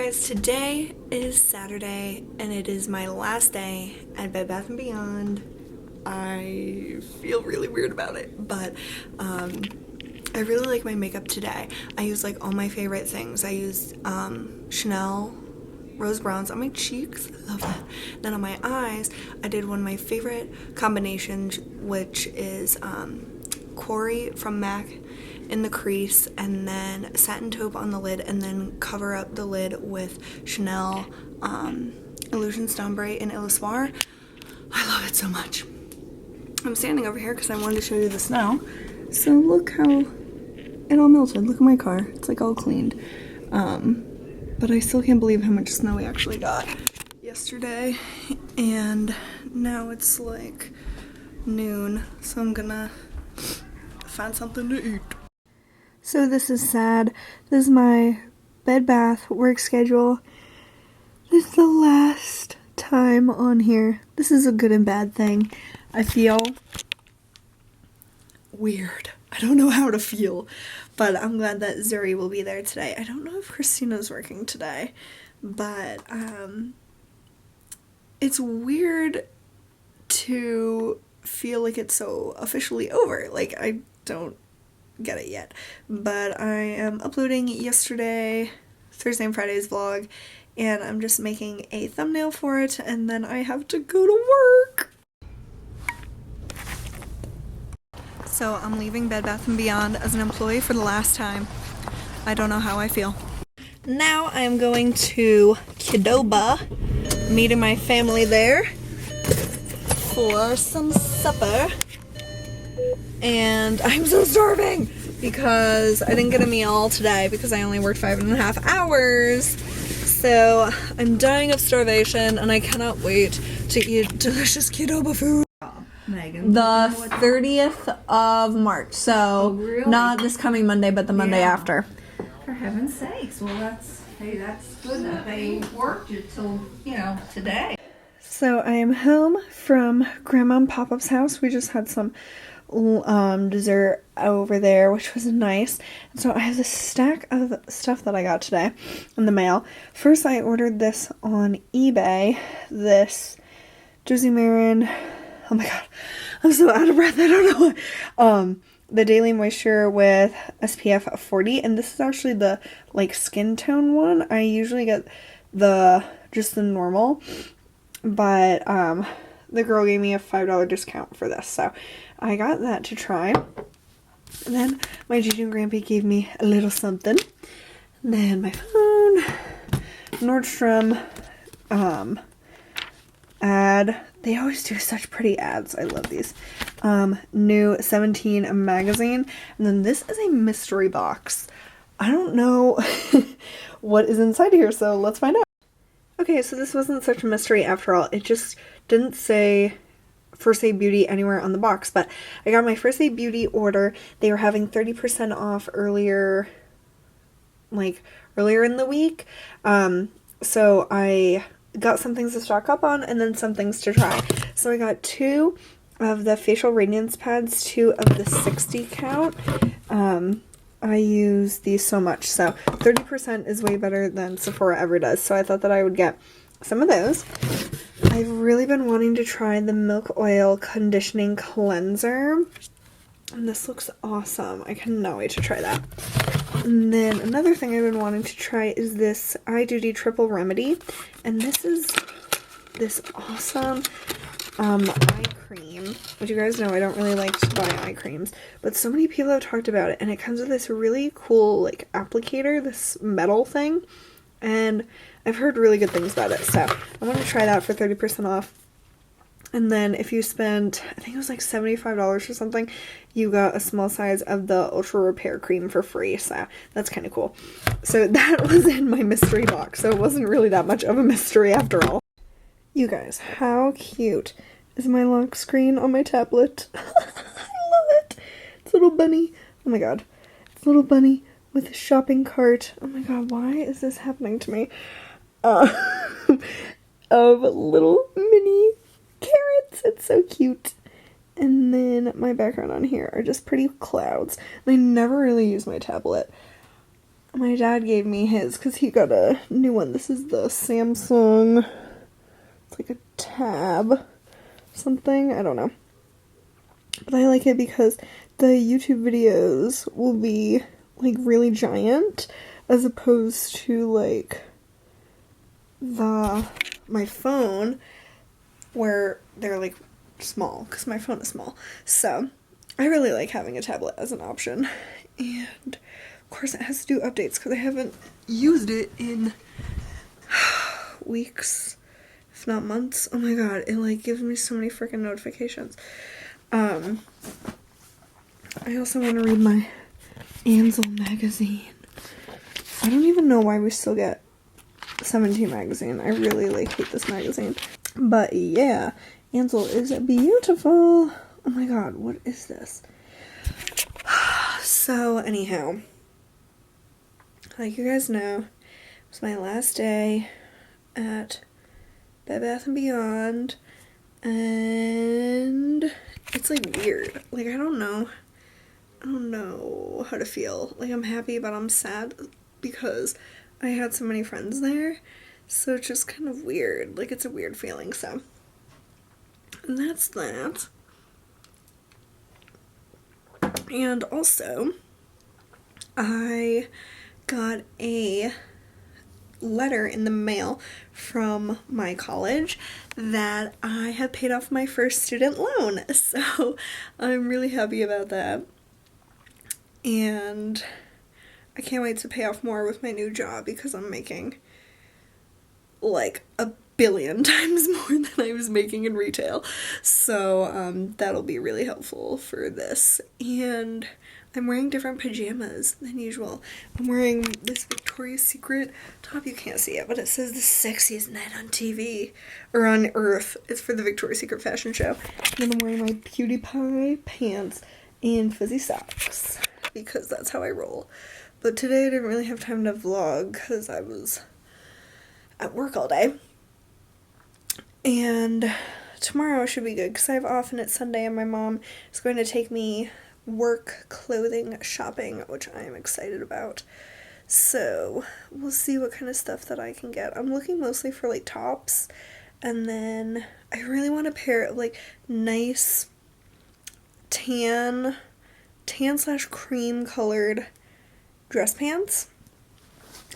guys, today is Saturday and it is my last day at Bed Bath & Beyond. I feel really weird about it, but I really like my makeup today. I used like all my favorite things. I used Chanel Rose Bronze on my cheeks, I love that. Then on my eyes, I did one of my favorite combinations, which is Quarry from MAC in the crease, and then satin taupe on the lid, and then cover up the lid with Chanel Illusion Stombre in Illusoire. I love it so much. I'm standing over here because I wanted to show you the snow. So look how it all melted. Look at my car. It's like all cleaned. But I still can't believe how much snow we actually got yesterday. And now it's like noon, so I'm gonna find something to eat. So this is sad. This is my Bed Bath work schedule. This is the last time on here. This is a good and bad thing. I feel weird. I don't know how to feel, but I'm glad that Zuri will be there today. I don't know if Christina's working today, but it's weird to feel like it's so officially over. Like, I don't get it yet, but I am uploading yesterday, Thursday and Friday's vlog, and I'm just making a thumbnail for it, and then I have to go to work. So I'm leaving Bed Bath & Beyond as an employee for the last time. I don't know how I feel. Now I am going to Qdoba, meeting my family there for some supper. And I'm so starving because I didn't get a meal today because I only worked 5.5 hours. So I'm dying of starvation and I cannot wait to eat delicious Qdoba food. Megan, The 30th of March, so really? Not this coming Monday, but the Monday after. For heaven's sakes, well that's good that they worked it till, today. So I am home from Grandma and Pop-Up's house. We just had some dessert over there, which was nice. And so I have this stack of stuff that I got today in the mail. First, I ordered this on eBay, this Josie Marin. Oh my god, I'm so out of breath, I don't know why. The Daily Moisture with SPF 40, and this is actually the, like, skin tone one. I usually get just the normal, but, the girl gave me a $5 discount for this, so I got that to try. And then my Gigi and Grampy gave me a little something. And then my phone, Nordstrom, ad. They always do such pretty ads. I love these. New 17 magazine. And then this is a mystery box. I don't know what is inside here, so let's find out. Okay, so this wasn't such a mystery after all. It just didn't say First Aid Beauty anywhere on the box, but I got my First Aid Beauty order. They were having 30% off earlier in the week. So I got some things to stock up on and then some things to try. So I got 2 of the facial radiance pads, 2 of the 60 count. I use these so much, so 30% is way better than Sephora ever does, so I thought that I would get some of those. I've really been wanting to try the Milk Oil Conditioning Cleanser, and this looks awesome. I cannot wait to try that. And then another thing I've been wanting to try is this Eye Duty Triple Remedy, and this is this awesome eye cream, which you guys know I don't really like to buy eye creams, but so many people have talked about it, and it comes with this really cool, like, applicator, this metal thing, and I've heard really good things about it, so I want to try that for 30% off. And then if you spend, I think it was like $75 or something, you got a small size of the Ultra Repair Cream for free, so that's kind of cool. So that was in my mystery box, so it wasn't really that much of a mystery after all. You guys, how cute is my lock screen on my tablet? I love it. It's a little bunny. Oh my god. It's a little bunny with a shopping cart. Oh my god, why is this happening to me? Of little mini carrots. It's so cute. And then my background on here are just pretty clouds. I never really use my tablet My dad gave me his because he got a new one. This is the Samsung. It's like a tab something. I don't know. But I like it because the YouTube videos will be like really giant as opposed to like my phone where they're like small because my phone is small. So I really like having a tablet as an option. And of course it has to do updates because I haven't used it in weeks, if not months. Oh my god, it like gives me so many freaking notifications. I also want to read my Ansel magazine. I don't even know why we still get 17 magazine. I really like hate this magazine. But yeah, Ansel is beautiful. Oh my god, what is this? So anyhow, like you guys know, it was my last day at Bed Bath & Beyond, and it's like weird. Like I don't know how to feel. Like I'm happy, but I'm sad because I had so many friends there. So it's just kind of weird. Like it's a weird feeling. So, and that's that. And also, I got a letter in the mail from my college that I have paid off my first student loan. So I'm really happy about that. And I can't wait to pay off more with my new job because I'm making like a billion times more than I was making in retail. So that'll be really helpful for this. And I'm wearing different pajamas than usual. I'm wearing this Victoria's Secret top. You can't see it, but it says the sexiest night on TV or on Earth. It's for the Victoria's Secret fashion show. And then I'm wearing my PewDiePie pants and fuzzy socks because that's how I roll. But today I didn't really have time to vlog because I was at work all day. And tomorrow should be good because I have off and it's Sunday and my mom is going to take me work clothing shopping, which I am excited about. So we'll see what kind of stuff that I can get. I'm looking mostly for like tops, and then I really want a pair of like nice tan / cream colored dress pants.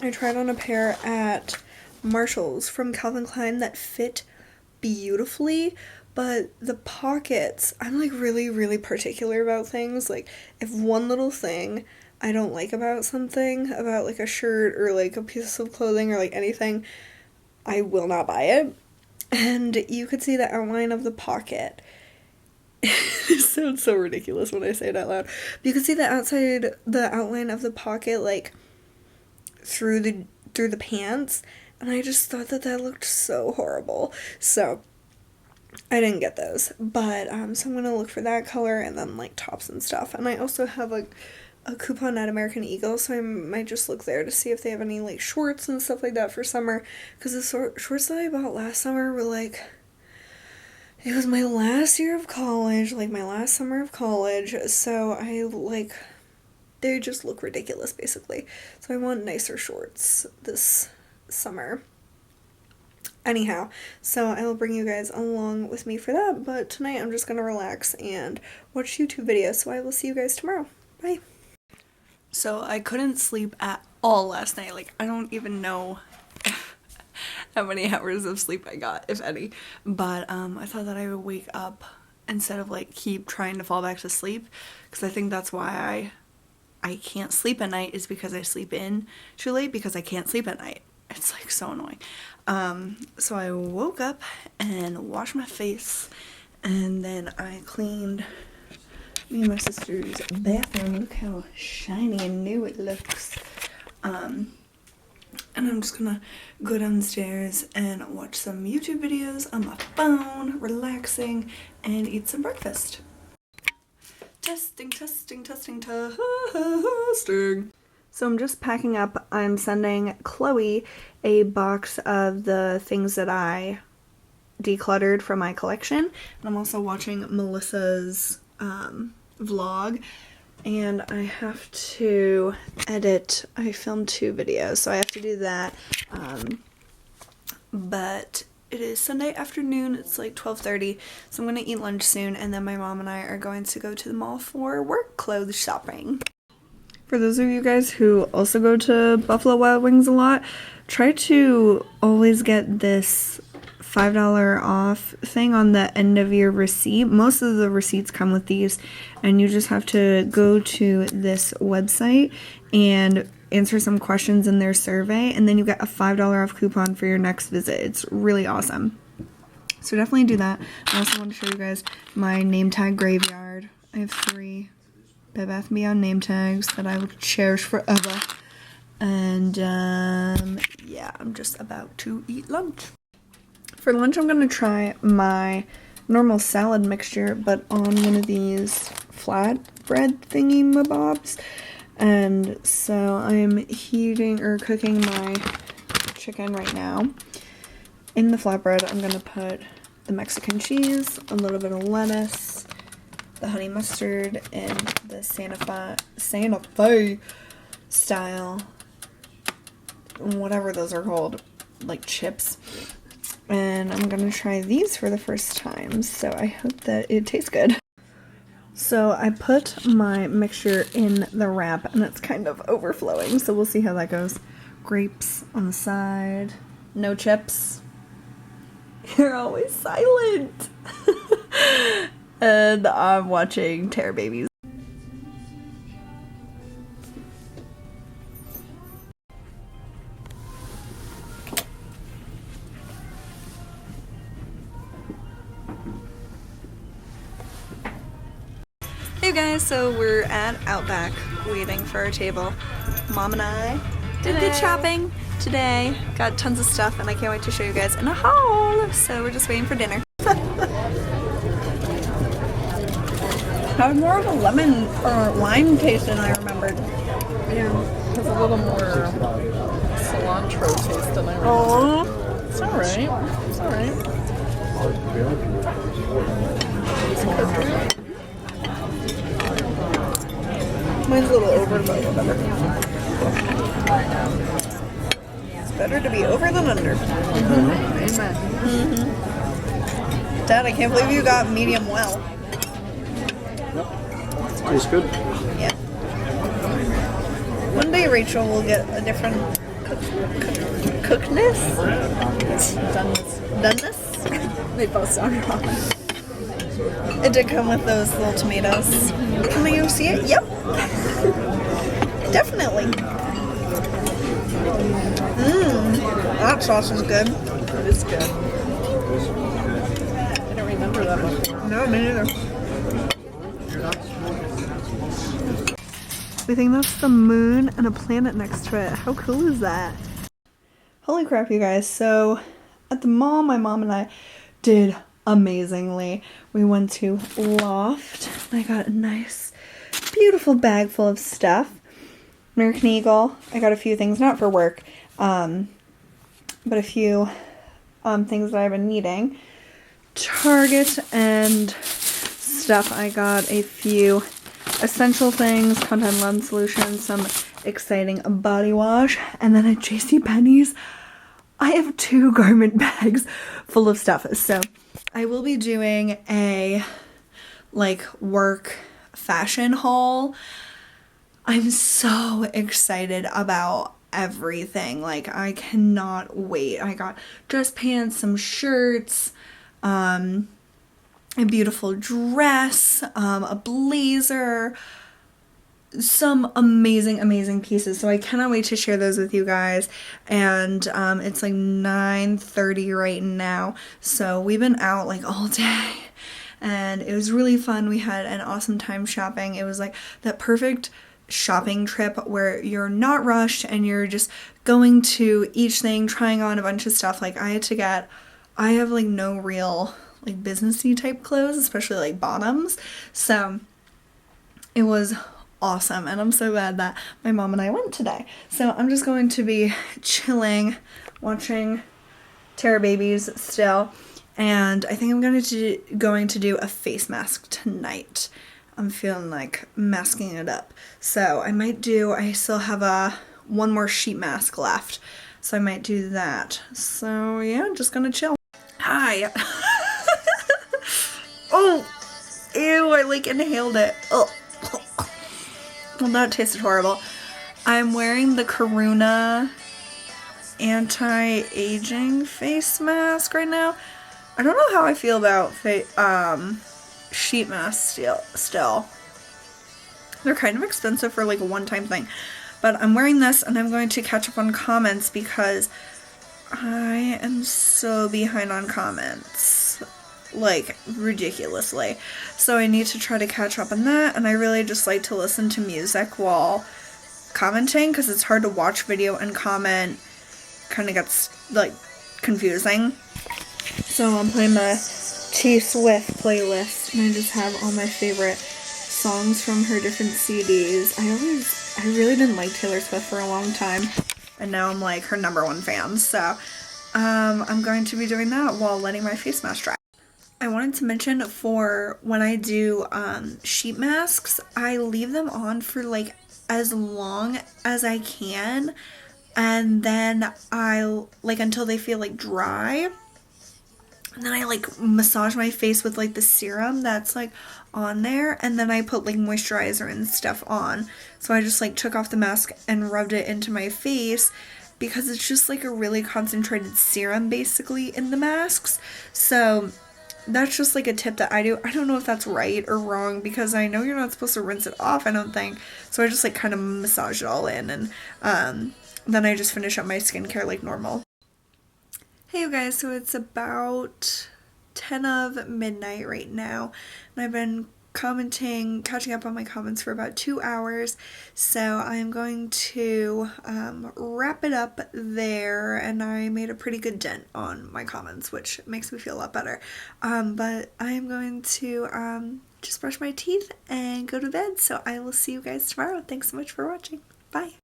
I tried on a pair at Marshall's from Calvin Klein that fit beautifully, but the pockets, I'm like really particular about things. Like if one little thing I don't like about something, about like a shirt or like a piece of clothing or like anything, I will not buy it. And you could see the outline of the pocket. It sounds so ridiculous when I say it out loud. But you could see the outline of the pocket like through the pants, and I just thought that looked so horrible. So I didn't get those, but so I'm gonna look for that color and then like tops and stuff. And I also have a coupon at American Eagle, so I might just look there to see if they have any like shorts and stuff like that for summer, because the shorts that I bought last summer were like, it was my last year of college, like my last summer of college, so I like, they just look ridiculous basically. So I want nicer shorts this summer. Anyhow, so I will bring you guys along with me for that, but tonight I'm just gonna relax and watch YouTube videos, so I will see you guys tomorrow. Bye. So I couldn't sleep at all last night. Like, I don't even know how many hours of sleep I got, if any, but I thought that I would wake up instead of like keep trying to fall back to sleep, because I think that's why I can't sleep at night, is because I sleep in too late because I can't sleep at night. It's like so annoying. So I woke up and washed my face, and then I cleaned me and my sister's bathroom. Look how shiny and new it looks. And I'm just gonna go downstairs and watch some YouTube videos on my phone, relaxing, and eat some breakfast. Testing. So I'm just packing up. I'm sending Chloe a box of the things that I decluttered from my collection. And I'm also watching Melissa's vlog and I have to edit. I filmed 2 videos, so I have to do that. But it is Sunday afternoon. It's like 12:30, so I'm gonna eat lunch soon, and then my mom and I are going to go to the mall for work clothes shopping. For those of you guys who also go to Buffalo Wild Wings a lot, try to always get this $5 off thing on the end of your receipt. Most of the receipts come with these, and you just have to go to this website and answer some questions in their survey, and then you get a $5 off coupon for your next visit. It's really awesome. So definitely do that. I also want to show you guys my name tag graveyard. I have 3 Bed Bath & Beyond name tags that I will cherish forever. And yeah, I'm just about to eat lunch. For lunch, I'm gonna try my normal salad mixture, but on one of these flatbread thingy-mabobs. And so I'm heating or cooking my chicken right now. In the flatbread, I'm gonna put the Mexican cheese, a little bit of lettuce, the honey mustard, and the Santa Fe style, whatever those are called, like chips. And I'm gonna try these for the first time, so I hope that it tastes good. So I put my mixture in the wrap, and it's kind of overflowing, so we'll see how that goes. Grapes on the side, no chips. You're always silent. And I'm watching Terror Babies. Hey guys, so we're at Outback waiting for our table. Mom and I did good shopping today. Got tons of stuff, and I can't wait to show you guys in a haul. So we're just waiting for dinner. Had more of a lemon or lime taste than I remembered. Yeah, it has a little more cilantro taste than I remember. Oh, It's alright. It's alright. mine's a little over, but whatever. It's better to be over than under. Amen. Dad, I can't believe you got medium well. Tastes good. Yeah. One day Rachel will get a different cookness? Doneness? They both sound wrong. It did come with those little tomatoes. Can you see it? Yep. Definitely. That sauce is good. It is good. I don't remember that one. No, me neither. We think that's the moon and a planet next to it. How cool is that? Holy crap, you guys. So, at the mall, my mom and I did amazingly. We went to Loft. I got a nice, beautiful bag full of stuff. American Eagle. I got a few things, not for work, but a few things that I've been needing. Target and stuff. I got a few essential things, contact lens solution, some exciting body wash, and then at JCPenney's, I have 2 garment bags full of stuff. So I will be doing a work fashion haul. I'm so excited about everything. I cannot wait. I got dress pants, some shirts, a beautiful dress, a blazer, some amazing pieces. So I cannot wait to share those with you guys. And it's 9:30 right now, so we've been out all day, and it was really fun. We had an awesome time shopping. It was that perfect shopping trip where you're not rushed and you're just going to each thing, trying on a bunch of stuff. I have no real businessy type clothes, especially bottoms, so it was awesome, and I'm so glad that my mom and I went today. So I'm just going to be chilling, watching Terror Babies still, and I think I'm going to do a face mask tonight. I'm feeling like masking it up. So I still have one more sheet mask left. So I might do that. So yeah, just gonna chill. Hi. Oh, ew, I like inhaled it. Oh. Well, that tasted horrible. I'm wearing the Karuna anti-aging face mask right now. I don't know how I feel about sheet masks still. They're kind of expensive for like a one-time thing. But I'm wearing this and I'm going to catch up on comments because I am so behind on comments. Like, ridiculously. So I need to try to catch up on that, and I really just like to listen to music while commenting because it's hard to watch video and comment. Kind of gets, like, confusing. So I'm playing my T Swift playlist, and I just have all my favorite songs from her different CDs. I really didn't like Taylor Swift for a long time, and now I'm like her #1 fan. So I'm going to be doing that while letting my face mask dry. I wanted to mention for when I do sheet masks, I leave them on for like as long as I can, and then I like until they feel like dry. And then I like massage my face with like the serum that's like on there, and then I put like moisturizer and stuff on. So I just like took off the mask and rubbed it into my face because it's just like a really concentrated serum basically in the masks. So that's just like a tip that I do. I don't know if that's right or wrong because I know you're not supposed to rinse it off, I don't think. So I just like kind of massage it all in, and then I just finish up my skincare like normal. Hey you guys, so it's about 10 of midnight right now, and I've been catching up on my comments for about 2 hours, so I'm going to wrap it up there, and I made a pretty good dent on my comments, which makes me feel a lot better, but I'm going to just brush my teeth and go to bed, so I will see you guys tomorrow. Thanks so much for watching. Bye!